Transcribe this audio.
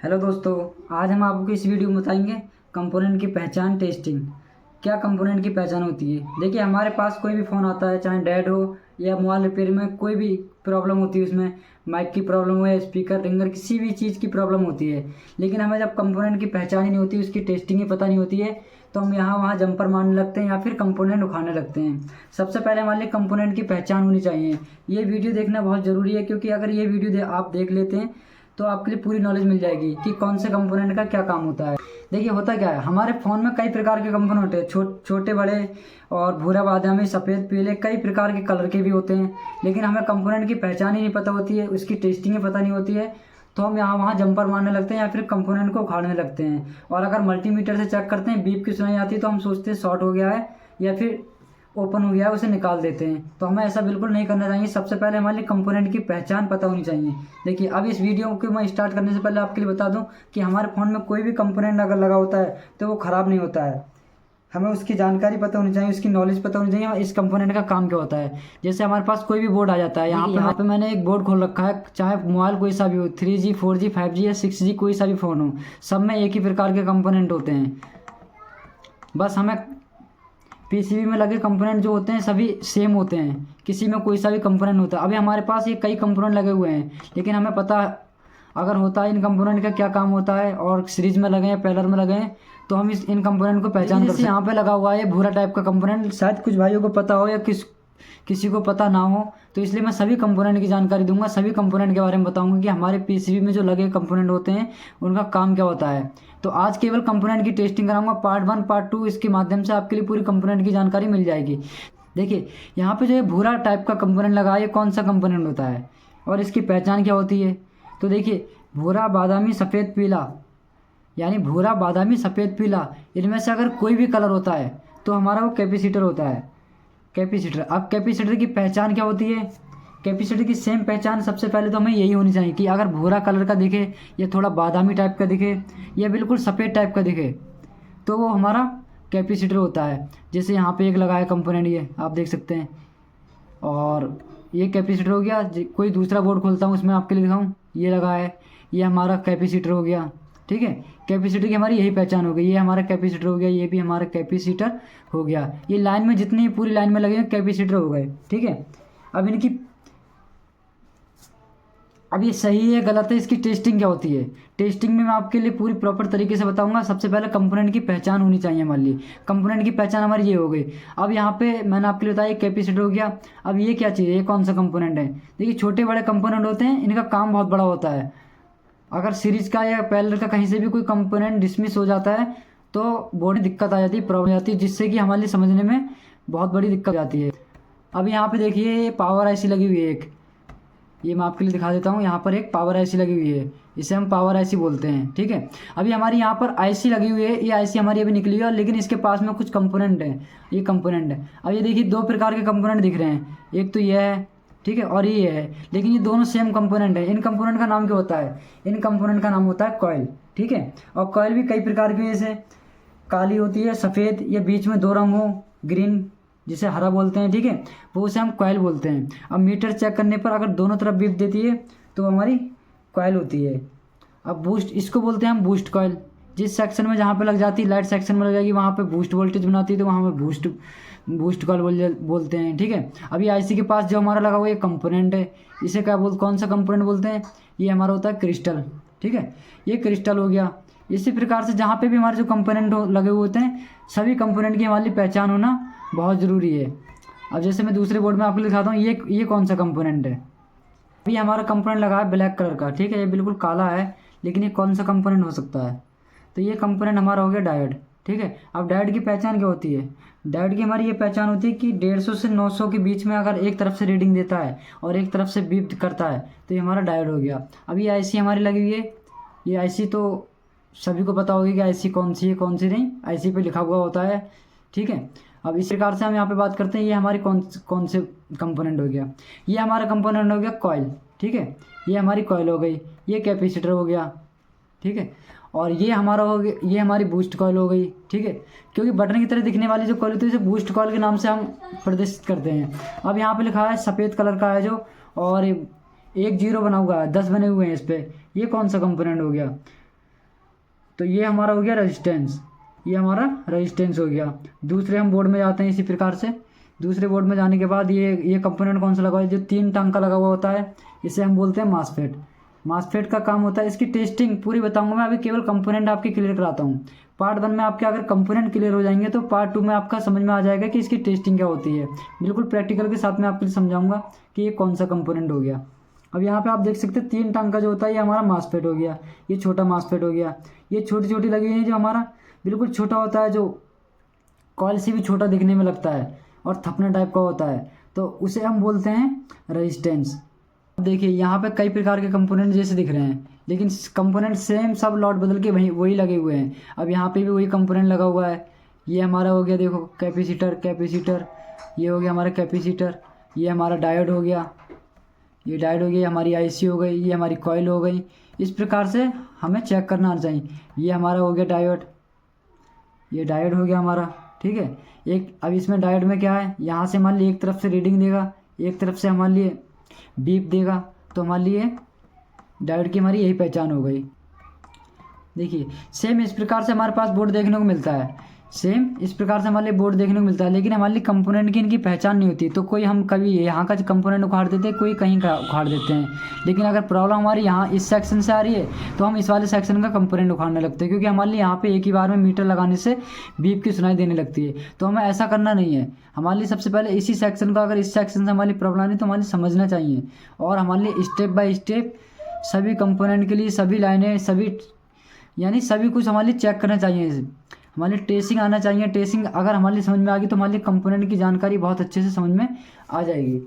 Hello दोस्तों, आज हम आपको इस वीडियो में बताएंगे कंपोनेंट की पहचान टेस्टिंग। क्या कंपोनेंट की पहचान होती है। देखिए, हमारे पास कोई भी फ़ोन आता है, चाहे डेड हो या मोबाइल रिपेयर में कोई भी प्रॉब्लम होती है, उसमें माइक की प्रॉब्लम हो या स्पीकर रिंगर किसी भी चीज़ की प्रॉब्लम होती है। लेकिन हमें जब कंपोनेंट की पहचान ही नहीं होती, उसकी टेस्टिंग ही पता नहीं होती है, तो हम यहाँ वहाँ जंपर मारने लगते हैं या फिर कंपोनेंट उखाड़ने लगते हैं। सबसे पहले हमारे लिए कंपोनेंट की पहचान होनी चाहिए। ये वीडियो देखना बहुत ज़रूरी है, क्योंकि अगर ये वीडियो आप देख लेते हैं तो आपके लिए पूरी नॉलेज मिल जाएगी कि कौन से कंपोनेंट का क्या काम होता है। देखिए, होता क्या है, हमारे फ़ोन में कई प्रकार के कंपोनेंट होते हैं, छोटे बड़े और भूरा बादामी सफ़ेद पीले कई प्रकार के कलर के भी होते हैं। लेकिन हमें कंपोनेंट की पहचान ही नहीं पता होती है, उसकी टेस्टिंग ही पता नहीं होती है, तो हम यहाँ वहाँ जंपर मारने लगते हैं या फिर कंपोनेंट को उखाड़ने लगते हैं। और अगर मल्टीमीटर से चेक करते हैं, बीप की सुनाई आती है, तो हम सोचते हैं शॉर्ट हो गया है या फिर ओपन हो गया है, उसे निकाल देते हैं। तो हमें ऐसा बिल्कुल नहीं करना चाहिए। सबसे पहले हमारे लिए कंपोनेंट की पहचान पता होनी चाहिए। देखिए, अब इस वीडियो को मैं स्टार्ट करने से पहले आपके लिए बता दूं कि हमारे फ़ोन में कोई भी कंपोनेंट अगर लगा होता है तो वो ख़राब नहीं होता है। हमें उसकी जानकारी पता होनी चाहिए, उसकी नॉलेज पता होनी चाहिए, इस कंपोनेंट का काम क्या होता है। जैसे हमारे पास कोई भी बोर्ड आ जाता है, यहाँ पे मैंने एक बोर्ड खोल रखा है, चाहे मोबाइल कोई सा भी हो, 3G 4G 5G या 6G कोई सा भी फ़ोन हो, सब में एक ही प्रकार के कंपोनेंट होते हैं। बस हमें पीसीबी में लगे कंपोनेंट जो होते हैं सभी सेम होते हैं, किसी में कोई सा भी कंपोनेंट होता है। अभी हमारे पास ये कई कंपोनेंट लगे हुए हैं, लेकिन हमें पता अगर होता है इन कंपोनेंट का क्या काम होता है और सीरीज में लगे हैं पैरेलल में लगे हैं, तो हम इन कंपोनेंट को पहचान कर सकते हैं। यहाँ पे लगा हुआ है भूरा टाइप का कंपोनेंट, शायद कुछ भाइयों को पता हो या किसी को पता ना हो, तो इसलिए मैं सभी कंपोनेंट की जानकारी दूंगा, सभी कंपोनेंट के बारे में बताऊंगा कि हमारे पीसीबी में जो लगे कंपोनेंट होते हैं उनका काम क्या होता है। तो आज केवल कंपोनेंट की टेस्टिंग कराऊंगा, पार्ट 1 पार्ट 2 इसके माध्यम से आपके लिए पूरी कंपोनेंट की जानकारी मिल जाएगी। देखिए, यहाँ पे जो ये भूरा टाइप का कंपोनेंट लगा है, ये कौन सा कंपोनेंट होता है और इसकी पहचान क्या होती है। तो देखिए, भूरा बादामी सफ़ेद पीला, यानी भूरा बादामी सफ़ेद पीला, इनमें से अगर कोई भी कलर होता है तो हमारा वो कैपेसिटर होता है। कैपेसिटर, अब कैपेसिटर की पहचान क्या होती है। कैपेसिटर की सेम पहचान सबसे पहले तो हमें यही होनी चाहिए कि अगर भूरा कलर का दिखे या थोड़ा बादामी टाइप का दिखे या बिल्कुल सफ़ेद टाइप का दिखे, तो वो हमारा कैपेसिटर होता है। जैसे यहाँ पे एक लगा है कंपोनेंट, ये आप देख सकते हैं, और ये कैपेसिटर हो गया। कोई दूसरा बोर्ड खोलता हूँ, उसमें आपके लिए दिखाऊँ, ये लगा है, ये हमारा कैपेसिटर हो गया। ठीक है, कैपेसिटर की हमारी यही पहचान हो गई, ये हमारा कैपेसिटर हो गया, ये भी हमारा कैपेसिटर हो गया। ये लाइन में जितनी पूरी लाइन में लगे हैं कैपेसिटर हो गए। ठीक है, अब ये सही है गलत है, इसकी टेस्टिंग क्या होती है। टेस्टिंग में मैं आपके लिए पूरी प्रॉपर तरीके से बताऊंगा। सबसे पहले कंपोनेंट की पहचान होनी चाहिए हमारे लिए। कंपोनेंट की पहचान हमारी ये हो गई। अब यहाँ पे मैंने आपके लिए बताया कैपेसिटर हो गया। अब ये क्या चीज़ है, ये कौन सा कंपोनेंट है। देखिए, छोटे बड़े कंपोनेंट होते हैं, इनका काम बहुत बड़ा होता है। अगर सीरीज का या पैरेलल का कहीं से भी कोई कंपोनेंट डिसमिस हो जाता है तो बोर्ड में दिक्कत आ जाती है, प्रॉब्लम आती है, जिससे कि हमारे लिए समझने में बहुत बड़ी दिक्कत आती है। अब यहाँ पे देखिए, पावर आईसी लगी हुई है एक, ये मैं आपके लिए दिखा देता हूँ। यहाँ पर एक पावर आईसी लगी हुई है, इसे हम पावर आईसी बोलते हैं। ठीक है, अभी हमारी यहाँ पर आईसी लगी हुई है, ये आईसी हमारी अभी निकली हुई है, लेकिन इसके पास में कुछ कंपोनेंट है, ये कंपोनेंट है। अब ये देखिए, दो प्रकार के कंपोनेंट दिख रहे हैं, एक तो ये है, ठीक है, और ये है, लेकिन ये दोनों सेम कंपोनेंट है। इन कंपोनेंट का नाम क्या होता है, इन कंपोनेंट का नाम होता है कॉइल। ठीक है, और कॉइल भी कई प्रकार की, जैसे काली होती है, सफ़ेद, या बीच में दो रंग हो, ग्रीन जिसे हरा बोलते हैं, ठीक है, वो उसे हम कॉइल बोलते हैं। अब मीटर चेक करने पर अगर दोनों तरफ बीप देती है तो हमारी कॉइल होती है। अब बूस्ट, इसको बोलते हैं हम बूस्ट कॉइल। जिस सेक्शन में जहाँ पे लग जाती है, लाइट सेक्शन में लग जाएगी, वहाँ पे बूस्ट वोल्टेज बनाती है, तो वहाँ पे बूस्ट कॉइल बोलते हैं। ठीक है, अभी आईसी के पास जो हमारा लगा हुआ ये कंपोनेंट है, इसे क्या कौन सा कंपोनेंट बोलते हैं, ये हमारा होता है क्रिस्टल। ठीक है, ये क्रिस्टल हो गया। इसी प्रकार से जहाँ पे भी हमारे जो कंपोनेंट लगे हुए होते हैं, सभी कंपोनेंट की हमारी पहचान होना बहुत ज़रूरी है। अब जैसे मैं दूसरे बोर्ड में आपको दिखाता हूँ, ये कौन सा कंपोनेंट है। अभी हमारा कंपोनेंट लगा है ब्लैक कलर का, ठीक है, ये बिल्कुल काला है, लेकिन ये कौन सा कंपोनेंट हो सकता है। तो ये कंपोनेंट हमारा हो गया डायोड। ठीक है, अब डायोड की पहचान क्या होती है। डायोड की हमारी ये पहचान होती है कि 150 से 900 के बीच में अगर एक तरफ से रीडिंग देता है और एक तरफ से बीप करता है, तो ये हमारा डायोड हो गया। अब ये आईसी हमारी लगी हुई है, ये आईसी तो सभी को पता होगी कि आईसी कौन सी है कौन सी नहीं, आईसी पे लिखा हुआ होता है। ठीक है, अब इस प्रकार से हम यहाँ पे बात करते हैं, ये हमारी कौन से कंपोनेंट हो गया। ये हमारा कंपोनेंट हो गया कॉइल। ठीक है, ये हमारी कॉइल हो गई, ये कैपेसिटर हो गया। ठीक है, और ये हमारा हो गया, ये हमारी बूस्ट कॉइल हो गई। ठीक है, क्योंकि बटन की तरह दिखने वाली जो कॉइल होती है उसे बूस्ट कॉइल के नाम से हम प्रदर्शित करते हैं। अब यहाँ पे लिखा है सफ़ेद कलर का है जो, और एक जीरो बना हुआ है, 10 बने हुए हैं इस पर, ये कौन सा कंपोनेंट हो गया। तो ये हमारा हो गया रेजिस्टेंस, ये हमारा रेजिस्टेंस हो गया। दूसरे हम बोर्ड में जाते हैं इसी प्रकार से। दूसरे बोर्ड में जाने के बाद ये कंपोनेंट कौन सा लगा हुआ है, जो 3 टंग का लगा हुआ होता है, इसे हम बोलते हैं मासफेट। मासफेट का काम होता है, इसकी टेस्टिंग पूरी बताऊंगा मैं, अभी केवल कंपोनेंट आपके क्लियर कराता हूँ। पार्ट 1 में आपके अगर कंपोनेंट क्लियर हो जाएंगे तो पार्ट 2 में आपका समझ में आ जाएगा कि इसकी टेस्टिंग क्या होती है। बिल्कुल प्रैक्टिकल के साथ में आपके लिए समझाऊंगा कि ये कौन सा कंपोनेंट हो गया। अब यहाँ पे आप देख सकते हैं 3 टंग का जो होता है ये हमारा मासफेट हो गया, ये छोटा मासफेट हो गया। ये छोटी छोटी लगी हुई है जो हमारा बिल्कुल छोटा होता है, जो कॉइल से भी छोटा दिखने में लगता है और थपने टाइप का होता है, तो उसे हम बोलते हैं रेजिस्टेंस। अब देखिए यहाँ पे कई प्रकार के कंपोनेंट जैसे दिख रहे हैं, लेकिन कंपोनेंट सेम, सब लॉट बदल के वही लगे हुए हैं। अब यहाँ पे भी वही कंपोनेंट लगा हुआ है। ये हमारा हो गया, देखो कैपेसिटर, ये हो गया हमारा कैपेसिटर, ये हमारा डायोड हो गया, ये डायोड हो गई, हमारी आईसी हो गई, ये हमारी कॉइल हो गई। इस प्रकार से हमें चेक करना आना चाहिए। ये हमारा हो गया डायोड, ये डायोड हो गया हमारा, ठीक है। एक अब इसमें डायोड में क्या है, यहाँ से मान ली एक तरफ से रीडिंग देगा, एक तरफ से हमारे लिए बीप देगा, तो हमारे लिए डायोड की हमारी यही पहचान हो गई। देखिए सेम इस प्रकार से हमारे पास बोर्ड देखने को मिलता है, सेम इस प्रकार से हमारे लिए बोर्ड देखने को मिलता है, लेकिन हमारे लिए कंपोनेंट की इनकी पहचान नहीं होती। तो कोई हम कभी यहाँ का कंपोनेंट उखाड़ देते हैं, कोई कहीं का उखाड़ देते हैं। लेकिन अगर प्रॉब्लम हमारी यहाँ इस सेक्शन से आ रही है तो हम इस वाले सेक्शन का कंपोनेंट उखाड़ने लगते हैं, क्योंकि हमारे लिए यहाँ पे एक ही बार में मीटर लगाने से बीप की सुनाई देने लगती है। तो हमें ऐसा करना नहीं है। हमारे लिए सबसे पहले इसी सेक्शन का, अगर इस सेक्शन से हमारी प्रॉब्लम आ रही है तो हमारे समझना चाहिए, और हमारे लिए स्टेप बाय स्टेप सभी कंपोनेंट के लिए सभी लाइनें, सभी यानी सभी कुछ हमारे लिए चेक करना चाहिए। हमारे लिए टेस्टिंग आना चाहिए। टेस्टिंग अगर हमारे लिए समझ में आ गई तो हमारे लिए कंपोनेंट की जानकारी बहुत अच्छे से समझ में आ जाएगी।